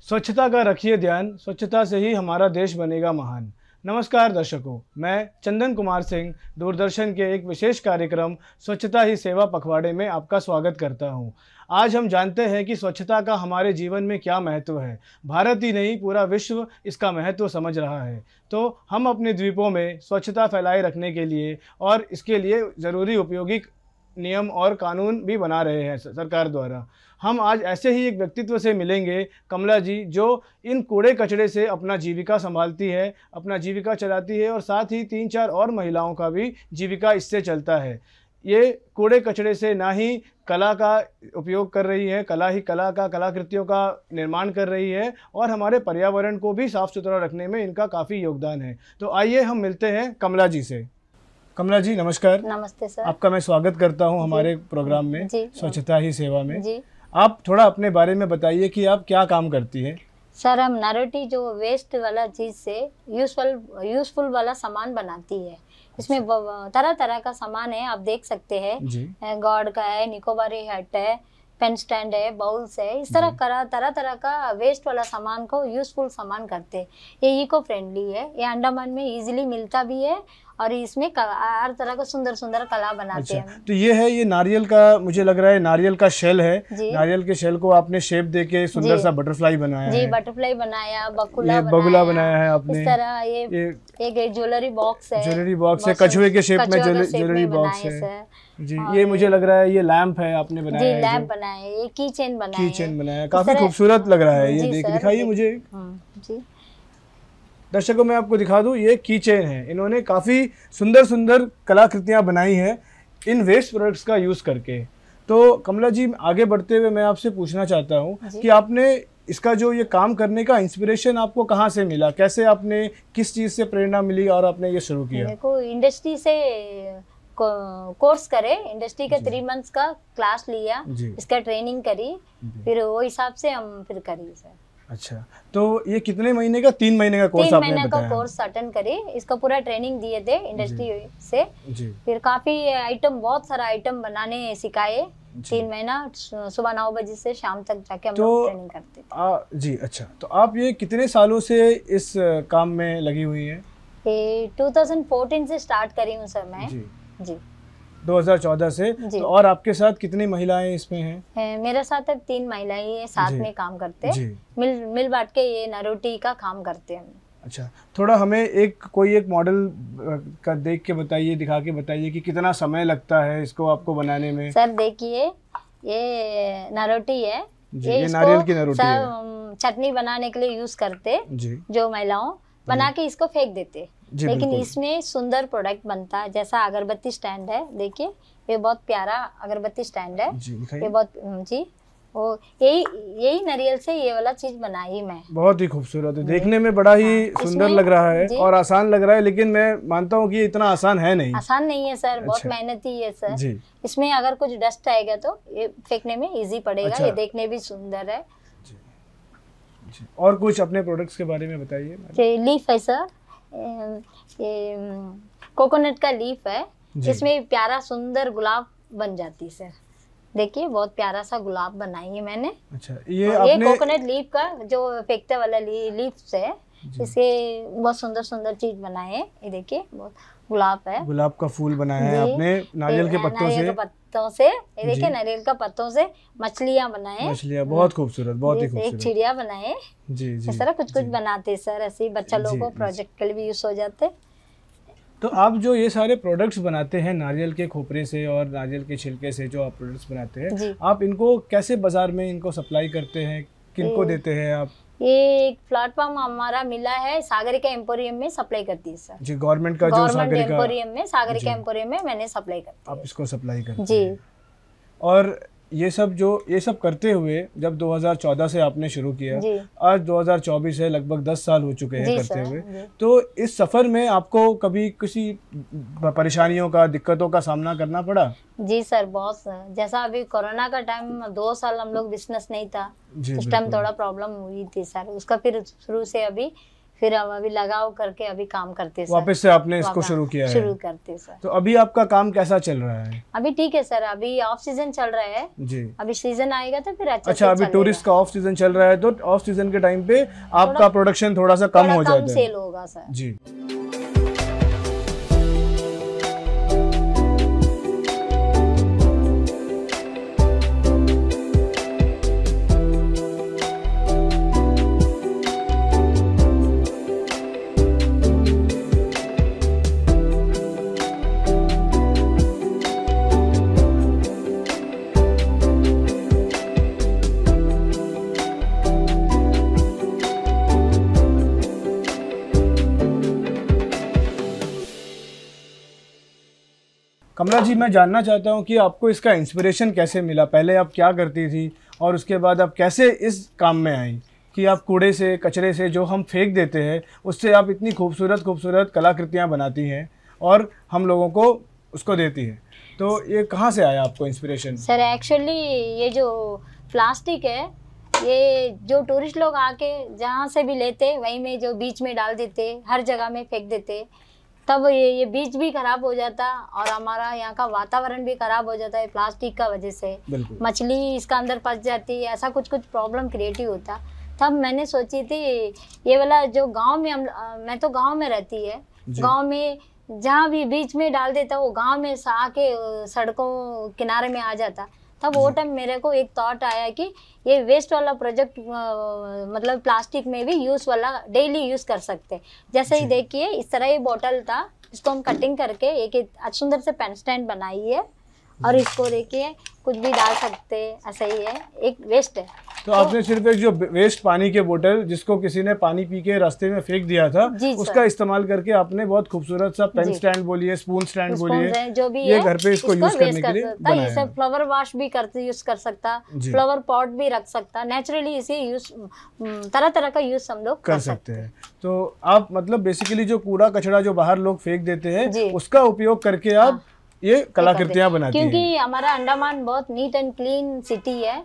स्वच्छता का रखिए ध्यान, स्वच्छता से ही हमारा देश बनेगा महान। नमस्कार दर्शकों, मैं चंदन कुमार सिंह दूरदर्शन के एक विशेष कार्यक्रम स्वच्छता ही सेवा पखवाड़े में आपका स्वागत करता हूं। आज हम जानते हैं कि स्वच्छता का हमारे जीवन में क्या महत्व है। भारत ही नहीं, पूरा विश्व इसका महत्व समझ रहा है। तो हम अपने द्वीपों में स्वच्छता फैलाए रखने के लिए और इसके लिए ज़रूरी उपयोगी नियम और कानून भी बना रहे हैं सरकार द्वारा। हम आज ऐसे ही एक व्यक्तित्व से मिलेंगे, कमला जी, जो इन कूड़े कचरे से अपना जीविका संभालती है, अपना जीविका चलाती है और साथ ही 3-4 और महिलाओं का भी जीविका इससे चलता है। ये कूड़े कचरे से ना ही कला का उपयोग कर रही है, कलाकृतियों का निर्माण कर रही है और हमारे पर्यावरण को भी साफ़ सुथरा रखने में इनका काफ़ी योगदान है। तो आइए हम मिलते हैं कमला जी से। कमला जी नमस्कार। नमस्ते सर। आपका मैं स्वागत करता हूं हमारे प्रोग्राम में, स्वच्छता ही सेवा में। जी। आप थोड़ा अपने बारे में बताइए कि आप क्या काम करती हैं। सर, हम नारोटी जो वेस्ट वाला चीज़ से यूजफुल वाला सामान बनाती है। इसमें तरह तरह का सामान है, आप देख सकते हैं। गॉड का है, निकोबारी हट है, पेन स्टैंड है, बाउल्स है। इस तरह तरह का वेस्ट वाला सामान को यूजफुल सामान करते हैं। ये इको फ्रेंडली है, ये अंडमान में इजीली मिलता भी है और इसमें हर तरह का सुंदर सुंदर कला बनाते हैं। तो ये है, ये नारियल का, मुझे लग रहा है नारियल का शेल है। नारियल के शेल को आपने शेप देके सुंदर सा बटरफ्लाई बनाया है। बटरफ्लाई बनाया, बगुला बनाया है आपने। इस तरह ये ज्वेलरी बॉक्स है। ज्वेलरी बॉक्स है, कछुए के शेप में ज्वेलरी बॉक्स है जी। ये मुझे लग रहा है ये लैंप है आपने बनाया जी, लैंप बनाया है। ये की चेन बनाया, काफी खूबसूरत लग रहा है। ये दिखाइए मुझे जी। दर्शकों मैं आपको दिखा दूं, ये की चेन है। इन्होंने काफ़ी सुंदर सुंदर कलाकृतियां बनाई हैं इन वेस्ट प्रोडक्ट्स का यूज़ करके। तो कमला जी, आगे बढ़ते हुए मैं आपसे पूछना चाहता हूं कि आपने इसका जो ये काम करने का इंस्पिरेशन आपको कहाँ से मिला, कैसे आपने, किस चीज़ से प्रेरणा मिली और आपने ये शुरू किया? मेरे को इंडस्ट्री से कोर्स करे, इंडस्ट्री का 3 मंथ्स का क्लास लिया, इसका ट्रेनिंग करी, फिर वो हिसाब से हम फिर करी सर। अच्छा, तो ये कितने महीने का? 3 महीने का कोर्स आपने बताया? 3 महीने का कोर्स अटेंड करी, इसका पूरा ट्रेनिंग दिए थे इंडस्ट्री से। फिर काफी आइटम, बहुत सारा आइटम बनाने सिखाए। 3 महीना सुबह 9 बजे से शाम तक जाके हम लोग ट्रेनिंग करते थे। जी। अच्छा, तो आप ये कितने सालों से इस काम में लगी हुई हैं? 2014 से स्टार्ट करी हूँ सर मैं। जी 2014 से। तो और आपके साथ कितनी महिलाएं इसमें हैं? मेरे साथ अब 3 महिलाएं साथ में काम करते हैं। मिल बांट के ये नारोटी का काम करते हैं। अच्छा, थोड़ा हमें कोई एक मॉडल का देख के बताइए, दिखा के बताइए कि कितना समय लगता है इसको आपको बनाने में। सर देखिए, ये नारोटी है। ये नारियल की नारोटी है। चटनी बनाने के लिए यूज करते जो महिलाओं बना के इसको फेंक देते, लेकिन इसमें सुंदर प्रोडक्ट बनता है। जैसा अगरबत्ती स्टैंड है, देखिए ये बहुत प्यारा अगरबत्ती स्टैंड है। ये बहुत जी, वो यही नारियल से ये वाला चीज बनाई मैं। बहुत ही खूबसूरत है, देखने में बड़ा ही सुंदर लग रहा है और आसान लग रहा है, लेकिन मैं मानता हूँ कि इतना आसान है नहीं। आसान नहीं है सर, बहुत मेहनती है सर। इसमें अगर कुछ डस्ट आएगा तो ये फेंकने में इजी पड़ेगा। ये देखने भी सुंदर है। और कुछ अपने प्रोडक्ट्स के बारे में बताइए। लीफ है सर, ये कोकोनट का लीफ है। इसमें प्यारा सुंदर गुलाब बन जाती है सर। देखिए बहुत प्यारा सा गुलाब बनाई है मैंने। अच्छा, ये कोकोनट लीफ का जो फेंकते वाला लीफ से इसे बहुत सुंदर सुंदर चीज बनाए हैं। ये देखिए बहुत गुलाब है, गुलाब का फूल बनाया है आपने नारियल के पत्तों से। ये देखिए नारियल का पत्तों से मछलियाँ बनाए, मछलियाँ बहुत खूबसूरत, बहुत ही खूबसूरत। एक चिड़िया बनाए। जी। इस तरह कुछ बनाते सर, ऐसे बच्चा लोगों को प्रोजेक्ट के लिए भी यूज हो जाते। तो आप जो ये सारे प्रोडक्ट्स बनाते हैं नारियल के खोपरे से और नारियल के छिलके से, जो आप प्रोडक्ट्स बनाते हैं, आप इनको कैसे बाजार में इनको सप्लाई करते हैं, किनको देते हैं आप? ये एक प्लेटफॉर्म हमारा मिला है, सागरिका एम्पोरियम में सप्लाई करती है सर। जी, गवर्नमेंट का जो सागरिका एम्पोरियम में, सागरिका एम्पोरियम में मैंने सप्लाई करती है। आप इसको सप्लाई करते हैं जी। और ये सब करते हुए जब 2014 से आपने शुरू किया, आज 2024 है, लगभग 10 साल हो चुके हैं करते हुए। तो इस सफर में आपको कभी किसी परेशानियों का, दिक्कतों का सामना करना पड़ा? जी सर, बहुत सर। जैसा अभी कोरोना का टाइम 2 साल हम लोग बिजनेस नहीं था, उस टाइम थोड़ा प्रॉब्लम हुई थी सर। उसका फिर शुरू से अभी फिर अब अभी लगाओ करके अभी काम करते सर। वापस से आपने इसको शुरू किया है? शुरू करते सर। तो अभी आपका काम कैसा चल रहा है? अभी ठीक है सर, अभी ऑफ सीजन चल रहा है जी। अभी सीजन आएगा तो फिर अच्छा, अभी टूरिस्ट का ऑफ सीजन चल रहा है, तो ऑफ सीजन के टाइम पे आपका प्रोडक्शन थोड़ा सा कम हो जाता है, सेल होगा सर। जी। कमला जी, मैं जानना चाहता हूँ कि आपको इसका इंस्पिरेशन कैसे मिला? पहले आप क्या करती थी और उसके बाद आप कैसे इस काम में आई कि आप कूड़े से, कचरे से जो हम फेंक देते हैं, उससे आप इतनी खूबसूरत खूबसूरत कलाकृतियाँ बनाती हैं और हम लोगों को उसको देती हैं। तो ये कहाँ से आया आपको इंस्पिरेशन? सर एक्चुअली ये जो प्लास्टिक है, ये जो टूरिस्ट लोग आके जहाँ से भी लेते वहीं में जो बीच में डाल देते, हर जगह में फेंक देते, तब ये बीच भी खराब हो जाता और हमारा यहाँ का वातावरण भी खराब हो जाता है प्लास्टिक का वजह से। मछली इसका अंदर फंस जाती है, ऐसा कुछ प्रॉब्लम क्रिएटिव होता। तब मैंने सोची थी ये वाला जो गांव में मैं तो गांव में रहती है, गांव में जहाँ भी बीच में डाल देता वो गांव में आके सड़कों किनारे में आ जाता। तब वो टाइम मेरे को एक थॉट आया कि ये वेस्ट वाला प्रोजेक्ट मतलब प्लास्टिक में भी यूज वाला डेली यूज कर सकते। जैसे ही देखिए इस तरह ये बॉटल था, इसको हम कटिंग करके एक सुंदर से पेन स्टैंड बनाई है और इसको देखिए कुछ भी डाल सकते, ऐसा ही है, एक वेस्ट है। तो आपने सिर्फ एक जो वेस्ट पानी के बोतल जिसको किसी ने पानी पी के रास्ते में फेंक दिया था, उसका इस्तेमाल करके आपने बहुत खूबसूरत सा पेन स्टैंड बोलिए, स्पून स्टैंड बोलिए, जो भी ये घर पे इसको यूज करने के लिए बनाया है। फ्लावर वॉश भी यूज कर सकता, फ्लावर पॉट भी रख सकता, नेचुरली इसे यूज तरह तरह का यूज हम लोग कर सकते हैं। तो आप मतलब बेसिकली जो कूड़ा कचरा जो बाहर लोग फेंक देते हैं उसका उपयोग करके आप ये कलाकृतियां बनाती हैं। क्योंकि हमारा अंडमान बहुत नीट एंड क्लीन सिटी है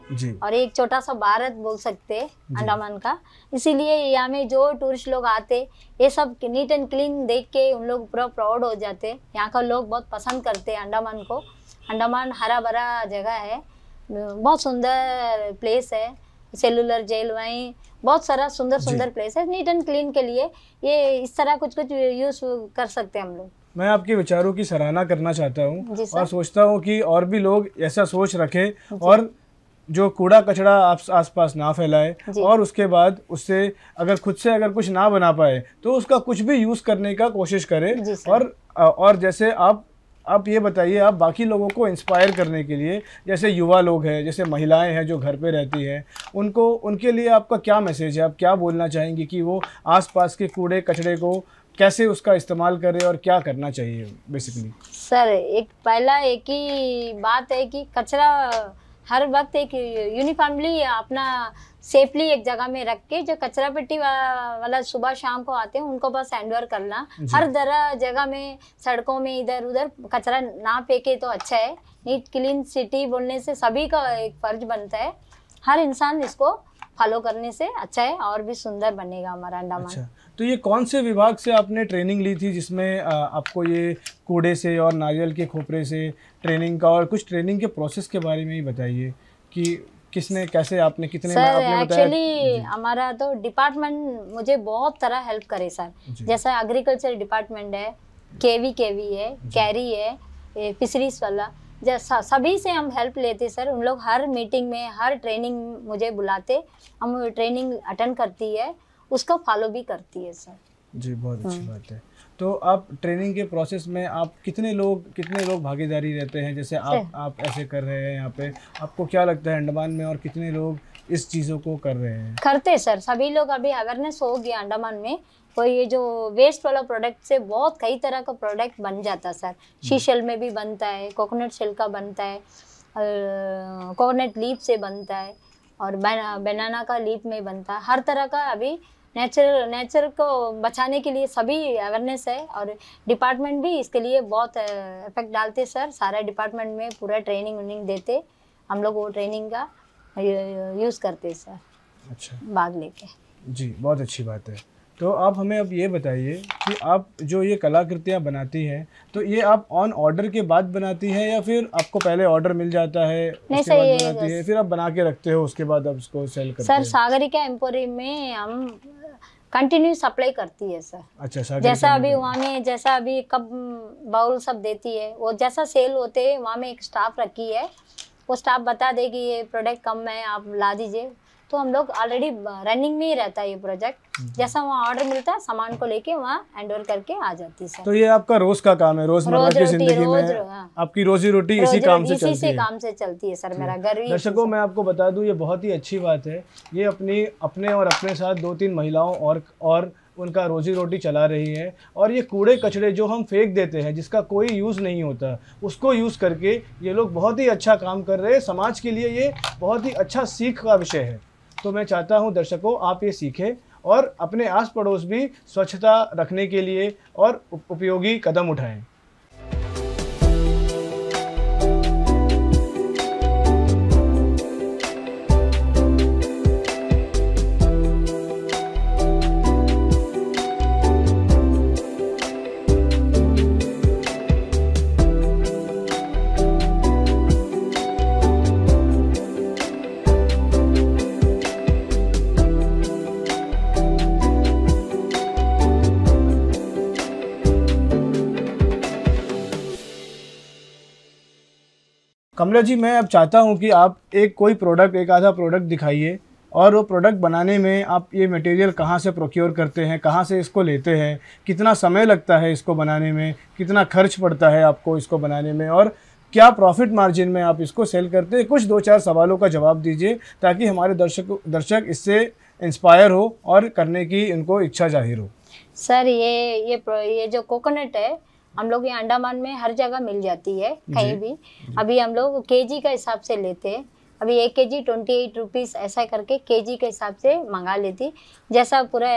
और एक छोटा सा भारत बोल सकते हैं अंडमान का, इसीलिए यहाँ में जो टूरिस्ट लोग आते ये सब नीट एंड क्लीन देख के उन लोग पूरा प्राउड हो जाते। यहाँ का लोग बहुत पसंद करते हैं अंडमान को। अंडमान हरा भरा जगह है, बहुत सुंदर प्लेस है, सेलुलर जेल वहीं बहुत सारा सुंदर प्लेस है। नीट एंड क्लीन के लिए ये इस तरह कुछ यूज कर सकते हैं हम लोग। मैं आपके विचारों की सराहना करना चाहता हूँ और सोचता हूँ कि और भी लोग ऐसा सोच रखें और जो कूड़ा कचरा आप आसपास ना फैलाए और उसके बाद उससे अगर खुद से अगर कुछ ना बना पाए तो उसका कुछ भी यूज़ करने का कोशिश करें। और जैसे आप ये बताइए, आप बाकी लोगों को इंस्पायर करने के लिए, जैसे युवा लोग हैं, जैसे महिलाएं हैं जो घर पे रहती हैं, उनके लिए आपका क्या मैसेज है? आप क्या बोलना चाहेंगे कि वो आसपास के कूड़े कचरे को कैसे उसका इस्तेमाल करें और क्या करना चाहिए बेसिकली? सर एक ही बात है कि कचरा हर वक्त एक यूनिफॉर्मली अपना सेफली एक जगह में रख के, जो कचरा पेटी वाला सुबह शाम को आते हैं उनको बस हैंड ओवर करना। हर जगह में सड़कों में इधर उधर कचरा ना फेंके तो अच्छा है। नीट क्लीन सिटी बोलने से सभी का एक फर्ज बनता है, हर इंसान इसको फॉलो करने से अच्छा है और भी सुंदर बनेगा हमारा अंडमान। अच्छा, तो ये कौन से विभाग से आपने ट्रेनिंग ली थी जिसमें आपको ये कूड़े से और नारियल के खोपरे से ट्रेनिंग का, और कुछ ट्रेनिंग के प्रोसेस के बारे में ही बताइए कि किसने कैसे आपने कितने में आपने बताया? एक्चुअली हमारा तो डिपार्टमेंट मुझे बहुत तरह हेल्प करे सर। जैसा एग्रीकल्चर डिपार्टमेंट है, केवी है, कैरी है, फिशरीज वाला, जैसा सभी से हम हेल्प लेते सर। उन लोग हर मीटिंग में हर ट्रेनिंग मुझे बुलाते, हम ट्रेनिंग अटेंड करती है, उसको फॉलो भी करती है सर। जी, बहुत अच्छी बात है। तो आप ट्रेनिंग के प्रोसेस में आप कितने लोग भागीदारी रहते हैं? जैसे आप ऐसे कर रहे हैं यहाँ पे, आपको क्या लगता है अंडमान में और कितने लोग इस चीज़ों को कर रहे हैं? करते सर, सभी लोग अभी अवेयरनेस हो गया अंडमान में। कोई ये जो वेस्ट वाला प्रोडक्ट से बहुत कई तरह का प्रोडक्ट बन जाता सर। शीशल में भी बनता है, कोकोनट शेल का बनता है, कोकोनट लीफ से बनता है और बनाना का लीफ में बनता है। हर तरह का अभी नेचर को बचाने के लिए सभी अवेयरनेस है और डिपार्टमेंट भी इसके लिए बहुत इफेक्ट डालते सर। सारे डिपार्टमेंट में पूरा ट्रेनिंग देते, हम लोग वो ट्रेनिंग का यूज़ करते सर। अच्छा, भाग लेके। जी, बहुत अच्छी बात है। तो आप हमें अब ये बताइए कि आप जो ये कलाकृतियाँ बनाती हैं तो ये आप ऑन ऑर्डर के बाद बनाती हैं या फिर आपको पहले ऑर्डर मिल जाता है उसके बाद बनाती है, फिर आप बना के रखते हो उसके बाद आप उसको सेल करते हैं? सर सागरिका एम्पोरियम में हम कंटिन्यू सप्लाई करती है सर। अच्छा, जैसा अभी वहाँ में जैसा अभी कब बाउल सब देती है वो जैसा सेल होते हैं वहाँ में एक स्टाफ रखी है, वो स्टाफ बता देगी ये प्रोडक्ट कम है आप ला दीजिए, तो हम लोग ऑलरेडी रनिंग में ही रहता है ये प्रोजेक्ट। जैसा वहाँ ऑर्डर मिलता है सामान को लेके वहाँ हैंड ओवर करके आ जाती है सर। तो ये आपका रोज का काम है, रोजमर्रा की जिंदगी में आपकी रोजी रोटी इसी काम से चलती है सर। मेरा घर ही। दर्शकों मैं आपको बता दूं ये बहुत ही अच्छी बात है, ये अपने और अपने साथ 2-3 महिलाओं और उनका रोजी रोटी चला रही है। और ये कूड़े कचड़े जो हम फेंक देते हैं जिसका कोई यूज़ नहीं होता उसको यूज़ करके ये लोग बहुत ही अच्छा काम कर रहे हैं। समाज के लिए ये बहुत ही अच्छा सीख का विषय है। तो मैं चाहता हूं दर्शकों आप ये सीखें और अपने आस पड़ोस भी स्वच्छता रखने के लिए और उपयोगी कदम उठाएं। कमला जी मैं अब चाहता हूं कि आप एक आधा प्रोडक्ट दिखाइए और वो प्रोडक्ट बनाने में आप ये मटेरियल कहाँ से प्रोक्योर करते हैं, कहाँ से इसको लेते हैं, कितना समय लगता है इसको बनाने में, कितना खर्च पड़ता है आपको इसको बनाने में और क्या प्रॉफिट मार्जिन में आप इसको सेल करते हैं। कुछ 2-4 सवालों का जवाब दीजिए ताकि हमारे दर्शक इससे इंस्पायर हो और करने की उनको इच्छा जाहिर हो। सर ये जो कोकोनट है हम लोग ये अंडमान में हर जगह मिल जाती है कहीं भी। अभी हम लोग केजी का हिसाब से लेते हैं, अभी 1 केजी 28 रुपीज़ ऐसा करके केजी के हिसाब से मंगा लेती। जैसा पूरा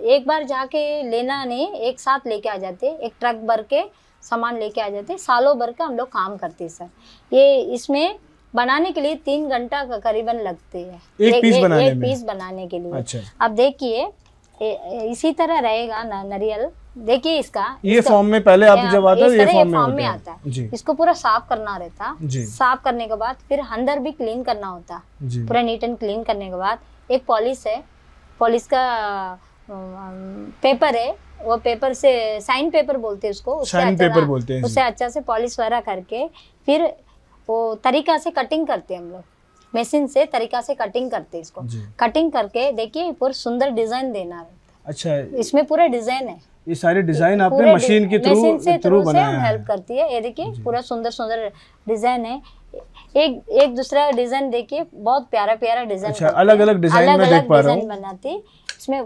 एक बार जाके लेना नहीं, एक साथ लेके आ जाते, एक ट्रक भर के सामान लेके आ जाते, सालों भर का हम लोग काम करते हैं सर। ये इसमें बनाने के लिए 3 घंटा का करीबन लगते हैं एक पीस बनाने के लिए। अच्छा। अब देखिए इसी तरह रहेगा नारियल, देखिए इसका फॉर्म में पहले आप जब आता है ये फॉर्म में आता है। इसको पूरा साफ करना रहता, साफ करने के बाद फिर अंदर भी क्लीन करना होता, पूरा नीट एंड क्लीन करने के बाद एक पॉलिश है, पॉलिश का पेपर है, वो पेपर से साइन पेपर बोलते हैं उसको, उससे अच्छा से पॉलिश वगैरह करके फिर वो तरीका से कटिंग करते हैं हम लोग, मशीन से तरीका से कटिंग करते हैं इसको। कटिंग करके देखिए पूरा सुंदर डिजाइन देना रहता। अच्छा, इसमें पूरा डिजाइन है, ये सारे डिजाइन आपने मशीन के थ्रू बनाया है। हेल्प करती है। ये देखिए पूरा सुंदर सुंदर डिजाइन है, एक दूसरा डिजाइन देखिए बहुत प्यारा प्यारा डिजाइन। अच्छा, अलग अलग डिजाइन में देख पा रहा हूं। बनाती इसमें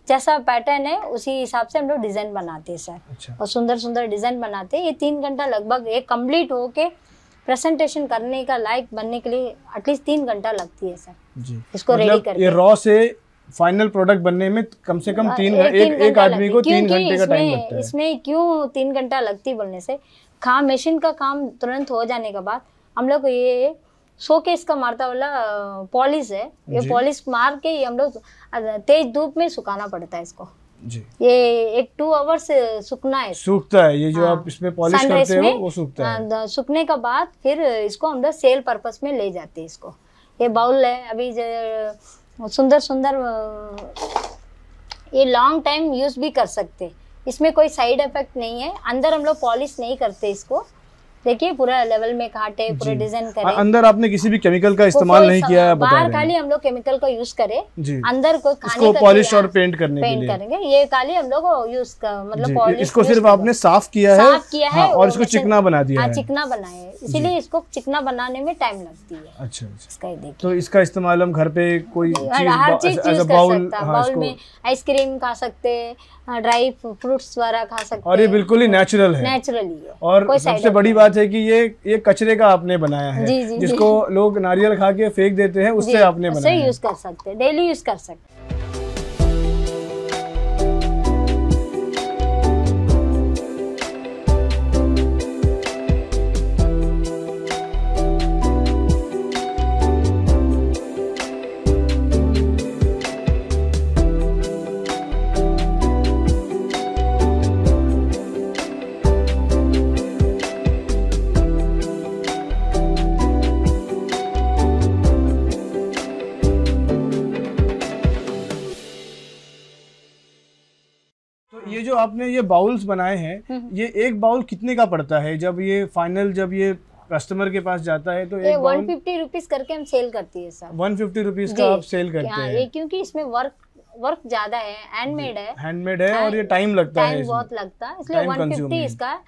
जैसा पैटर्न है उसी हिसाब से हम लोग डिजाइन बनाते हैं सर। अच्छा। और सुंदर सुंदर डिजाइन बनाते हैं। ये 3 घंटा लगभग एक कंप्लीट होके प्रेजेंटेशन करने का लायक बनने के लिए एटलीस्ट 3 घंटा लगती है सर जी। इसको रेडी करके ये रॉ से फाइनल प्रोडक्ट बनने में कम से कम 3 एक आदमी को 3 घंटे का टाइम लगता है। इसमें क्यों 3 घंटा लगती बोलने से, काम मशीन का काम तुरंत हो जाने के बाद हम लोग ये शोकेस का मारता वाला पॉलिश है, ये पॉलिश मार के हम लोग तेज धूप में सुखाना पड़ता है इसको जी। ये एक 2 आवर्स सूखना है, सूखता है। ये जो आप इसमें पॉलिश करते हो वो सूखता है। सूखने के बाद फिर इसको हम लोग सेल पर्पस में ले जाते हैं इसको। ये बाउल है, अभी सुंदर सुंदर, ये लॉन्ग टाइम यूज भी कर सकते, इसमें कोई साइड इफेक्ट नहीं है। अंदर हम लोग पॉलिश नहीं करते इसको, देखिए पूरा लेवल में काटे, पूरे डिजाइन करे। अंदर आपने किसी भी केमिकल का इस्तेमाल नहीं किया है, बाहर खाली हम लोग केमिकल का यूज करे, अंदर को खाने का पॉलिश और पेंट करने के लिए करेंगे। ये खाली हम लोग यूज मतलब पॉलिश, इसको सिर्फ आपने साफ किया है और इसको चिकना बना दिया है। चिकना बनाए, इसीलिए इसको चिकना बनाने में टाइम लगती है। अच्छा, तो इसका इस्तेमाल हम घर पे कोई हर चीज यूज कर सकता है। बाउल में आइसक्रीम खा सकते, ड्राई फ्रूट्स वगैरह खा सकते, और ये बिल्कुल ही नेचुरल है। नेचुरली है। और सबसे बड़ी बात है कि ये कचरे का आपने बनाया है, जिसको लोग नारियल खा के फेंक देते हैं, उससे आपने बनाया है। यूज कर सकते, डेली यूज कर सकते। ये जो आपने ये बाउल्स बनाए हैं, ये एक बाउल कितने का पड़ता है जब ये फाइनल, जब ये कस्टमर के पास जाता है? तो ये 150 रुपीज करके हम सेल करती है सर। 150 रुपीज का आप सेल करते हैं? ये क्योंकि इसमें वर्क ज्यादा है, हैंडमेड है और ये टाइम लगता है, टाइम बहुत लगता है, इसलिए 150 इसका।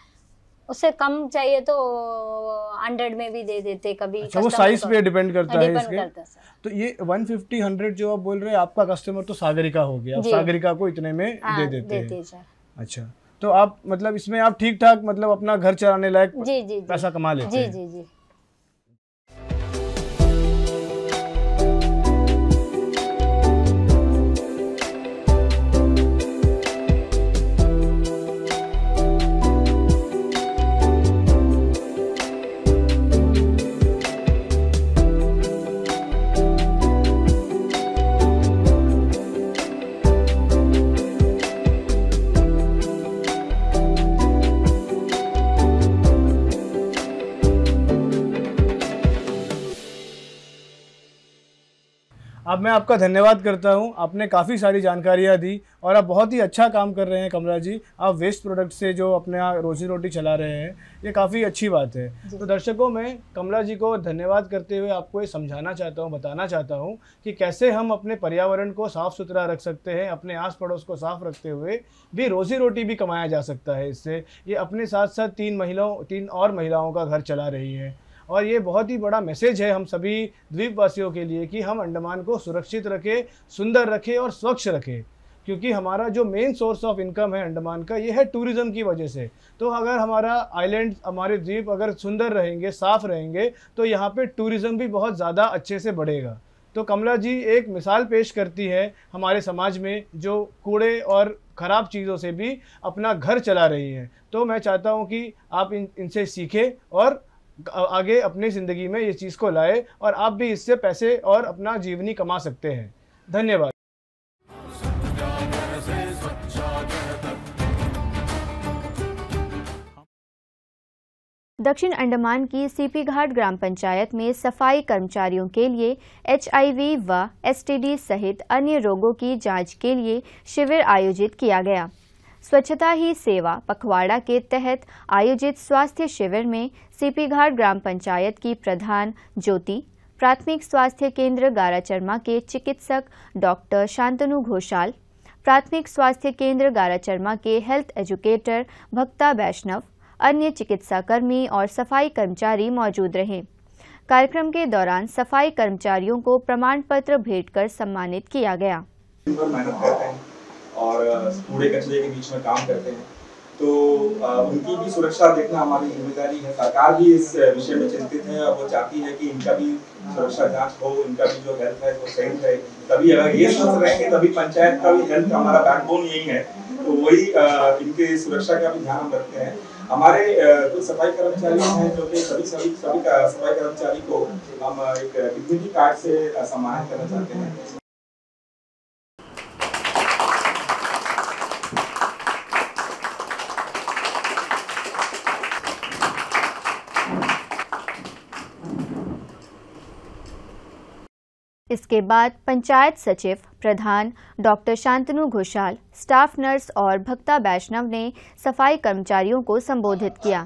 उससे कम चाहिए तो 100 में भी दे देते कभी। अच्छा, वो साइज पे डिपेंड करता है इसके। करता है। तो ये 150 100 जो आप बोल रहे हैं, आपका कस्टमर तो सागरिका हो गया, आप सागरिका को इतने में दे देते हैं। अच्छा, तो आप मतलब इसमें आप ठीक ठाक मतलब अपना घर चलाने लायक पैसा कमा लेते हैं। जी जी जी। अब मैं आपका धन्यवाद करता हूं, आपने काफ़ी सारी जानकारियां दी और आप बहुत ही अच्छा काम कर रहे हैं कमला जी। आप वेस्ट प्रोडक्ट से जो अपने रोजी रोटी चला रहे हैं, ये काफ़ी अच्छी बात है। तो दर्शकों, मैं कमला जी को धन्यवाद करते हुए आपको ये समझाना चाहता हूँ, बताना चाहता हूँ कि कैसे हम अपने पर्यावरण को साफ़ सुथरा रख सकते हैं, अपने आस पड़ोस को साफ़ रखते हुए भी रोजी रोटी भी कमाया जा सकता है इससे। ये अपने साथ साथ 3 और महिलाओं का घर चला रही है और ये बहुत ही बड़ा मैसेज है हम सभी द्वीपवासियों के लिए कि हम अंडमान को सुरक्षित रखें, सुंदर रखें और स्वच्छ रखें, क्योंकि हमारा जो मेन सोर्स ऑफ इनकम है अंडमान का, ये है टूरिज़्म की वजह से। तो अगर हमारा आइलैंड, हमारे द्वीप अगर सुंदर रहेंगे, साफ़ रहेंगे, तो यहाँ पे टूरिज़्म भी बहुत ज़्यादा अच्छे से बढ़ेगा। तो कमला जी एक मिसाल पेश करती है हमारे समाज में, जो कूड़े और ख़राब चीज़ों से भी अपना घर चला रही है। तो मैं चाहता हूँ कि आप इनसे सीखें और आगे अपनी ज़िंदगी में ये चीज़ को लाए और आप भी इससे पैसे और अपना जीवनी कमा सकते हैं। धन्यवाद। दक्षिण अंडमान की सीपी घाट ग्राम पंचायत में सफाई कर्मचारियों के लिए HIV व STD सहित अन्य रोगों की जांच के लिए शिविर आयोजित किया गया। स्वच्छता ही सेवा पखवाड़ा के तहत आयोजित स्वास्थ्य शिविर में सीपी घाट ग्राम पंचायत की प्रधान ज्योति, प्राथमिक स्वास्थ्य केंद्र गाराचरमा के चिकित्सक डॉक्टर शांतनु घोषाल, प्राथमिक स्वास्थ्य केंद्र गाराचरमा के हेल्थ एजुकेटर भक्ता वैष्णव, अन्य चिकित्साकर्मी और सफाई कर्मचारी मौजूद रहे। कार्यक्रम के दौरान सफाई कर्मचारियों को प्रमाण पत्र भेंट कर सम्मानित किया गया। और कूड़े कचरे के बीच में काम करते हैं, तो उनकी भी सुरक्षा देखना हमारी जिम्मेदारी है। सरकार भी इस विषय में चिंतित है और वो चाहती है कि इनका भी सुरक्षा जांच हो, इनका भी जो हेल्थ है वो सही रहे। तभी अगर ये स्वस्थ रहेंगे तभी पंचायत का भी हेल्थ, हमारा बैकबोन यही है, तो वही इनके सुरक्षा का भी ध्यान हम रखते हैं। हमारे कुछ सफाई कर्मचारी हैं जो कि सभी सफाई कर्मचारी को हम एक डिग्निटी कार्ड से सम्मानित करना चाहते हैं। इसके बाद पंचायत सचिव प्रधान doctor Shantanu Ghoshal, staff nurse और भक्ता वैष्णव ने सफाई कर्मचारियों को संबोधित किया।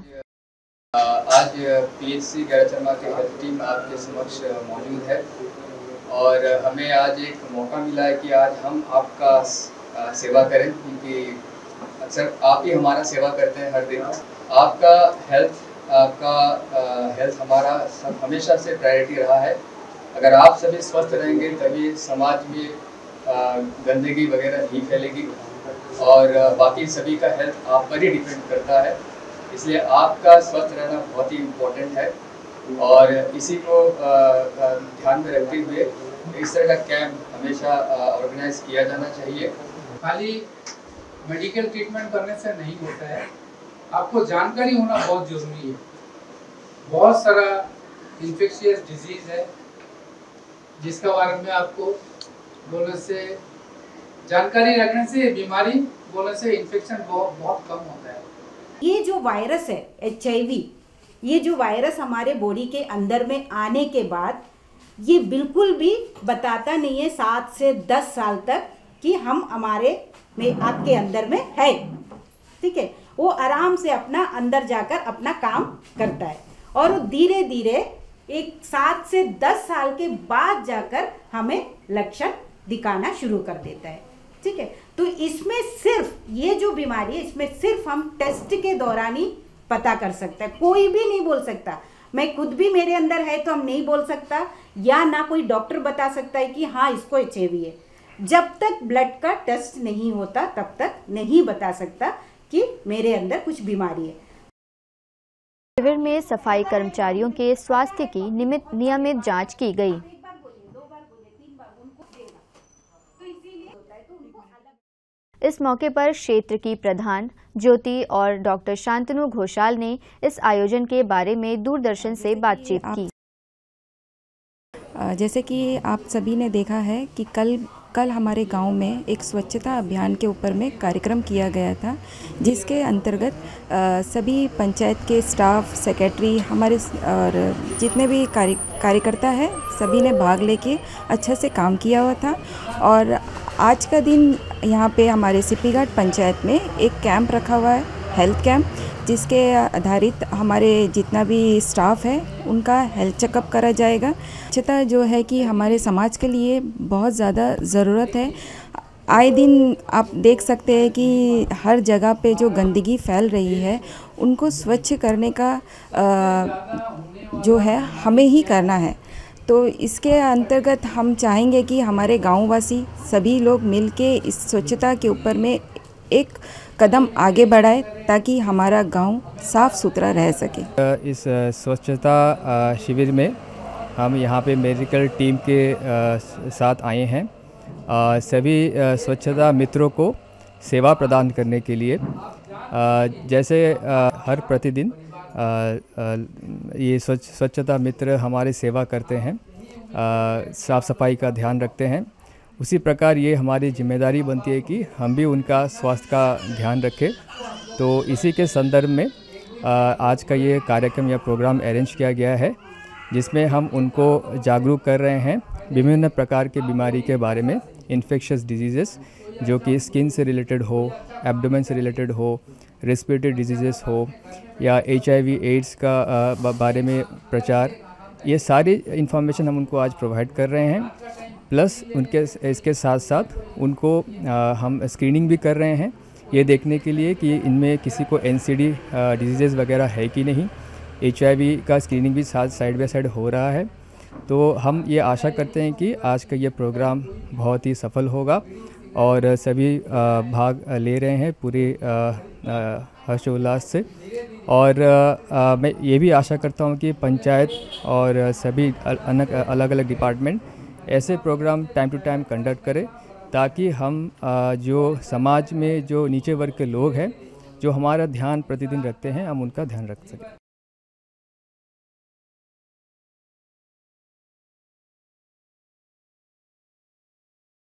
आज PHC गाराचरमा की हेल्थ टीम आपके समक्ष मौजूद है और हमें आज एक मौका मिला है कि आज हम आपका सेवा करें, क्योंकि अक्सर आप ही हमारा सेवा करते हैं हर दिन। आपका हेल्थ हमारा हमेशा से प्रायोरिटी रहा है। अगर आप सभी स्वस्थ रहेंगे तभी समाज में गंदगी वगैरह नहीं फैलेगी और बाकी सभी का हेल्थ आप पर ही डिपेंड करता है। इसलिए आपका स्वस्थ रहना बहुत ही इम्पोर्टेंट है और इसी को ध्यान में रखते हुए इस तरह का कैंप हमेशा ऑर्गेनाइज किया जाना चाहिए। खाली मेडिकल ट्रीटमेंट करने से नहीं होता है, आपको जानकारी होना बहुत जरूरी है। बहुत सारा इन्फेक्शियस डिजीज है जिसका बारे में आपको बोलने से, जानकारी रखने से, बीमारी बोलने से इन्फेक्शन बहुत कम होता है। ये जो वायरस है HIV, ये जो वायरस हमारे बॉडी के अंदर में आने के बाद ये बिल्कुल भी बताता नहीं है 7 से 10 साल तक कि हम हमारे में आपके अंदर में है, ठीक है, वो आराम से अपना अंदर जाकर अपना काम करता है और वो धीरे धीरे एक 7 से 10 साल के बाद जाकर हमें लक्षण दिखाना शुरू कर देता है, ठीक है। तो इसमें सिर्फ ये जो बीमारी है इसमें सिर्फ हम टेस्ट के दौरान ही पता कर सकते हैं, कोई भी नहीं बोल सकता। मैं खुद भी मेरे अंदर है तो हम नहीं बोल सकता, या ना कोई डॉक्टर बता सकता है कि हाँ इसको HIV है। जब तक ब्लड का टेस्ट नहीं होता तब तक नहीं बता सकता कि मेरे अंदर कुछ बीमारी है। शिविर में सफाई कर्मचारियों के स्वास्थ्य की नियमित जांच की गई। इस मौके पर क्षेत्र की प्रधान ज्योति और डॉक्टर शांतनु घोषाल ने इस आयोजन के बारे में दूरदर्शन से बातचीत की। जैसे कि आप सभी ने देखा है कि कल हमारे गांव में एक स्वच्छता अभियान के ऊपर में कार्यक्रम किया गया था, जिसके अंतर्गत सभी पंचायत के स्टाफ, सेक्रेटरी, हमारे और जितने भी कार्यकर्ता है सभी ने भाग लेके अच्छे से काम किया हुआ था। और आज का दिन यहाँ पे हमारे सीपी घाट पंचायत में एक कैंप रखा हुआ है, हेल्थ कैंप, जिसके आधारित हमारे जितना भी स्टाफ है उनका हेल्थ चेकअप करा जाएगा। स्वच्छता जो है कि हमारे समाज के लिए बहुत ज़्यादा ज़रूरत है। आए दिन आप देख सकते हैं कि हर जगह पे जो गंदगी फैल रही है उनको स्वच्छ करने का जो है हमें ही करना है। तो इसके अंतर्गत हम चाहेंगे कि हमारे गाँववासी सभी लोग मिलके इस स्वच्छता के ऊपर में एक कदम आगे बढ़ाए ताकि हमारा गांव साफ सुथरा रह सके। इस स्वच्छता शिविर में हम यहाँ पे मेडिकल टीम के साथ आए हैं। सभी स्वच्छता मित्रों को सेवा प्रदान करने के लिए, जैसे हर प्रतिदिन ये स्वच्छता मित्र हमारी सेवा करते हैं, साफ़ सफाई का ध्यान रखते हैं, उसी प्रकार ये हमारी जिम्मेदारी बनती है कि हम भी उनका स्वास्थ्य का ध्यान रखें। तो इसी के संदर्भ में आज का ये कार्यक्रम या प्रोग्राम अरेंज किया गया है, जिसमें हम उनको जागरूक कर रहे हैं विभिन्न प्रकार के बीमारी के बारे में, इन्फेक्शियस डिजीज़ेस जो कि स्किन से रिलेटेड हो, एब्डोमेन से रिलेटेड हो, रेस्पिरेटरी डिजीज़ेस हो, या HIV एड्स का बारे में प्रचार, ये सारी इन्फॉर्मेशन हम उनको आज प्रोवाइड कर रहे हैं। प्लस इसके साथ साथ उनको हम स्क्रीनिंग भी कर रहे हैं, ये देखने के लिए कि इनमें किसी को NCD डिजीज़ेस वगैरह है कि नहीं। HIV का स्क्रीनिंग भी साइड बाय साइड हो रहा है। तो हम ये आशा करते हैं कि आज का ये प्रोग्राम बहुत ही सफल होगा और सभी भाग ले रहे हैं पूरे हर्षोल्लास से। और मैं ये भी आशा करता हूँ कि पंचायत और सभी अलग अलग डिपार्टमेंट ऐसे programme time to time conduct करें, ताकि हम जो समाज में जो नीचे वर्ग के लोग हैं जो हमारा ध्यान प्रतिदिन रखते हैं, हम उनका ध्यान रख सकें।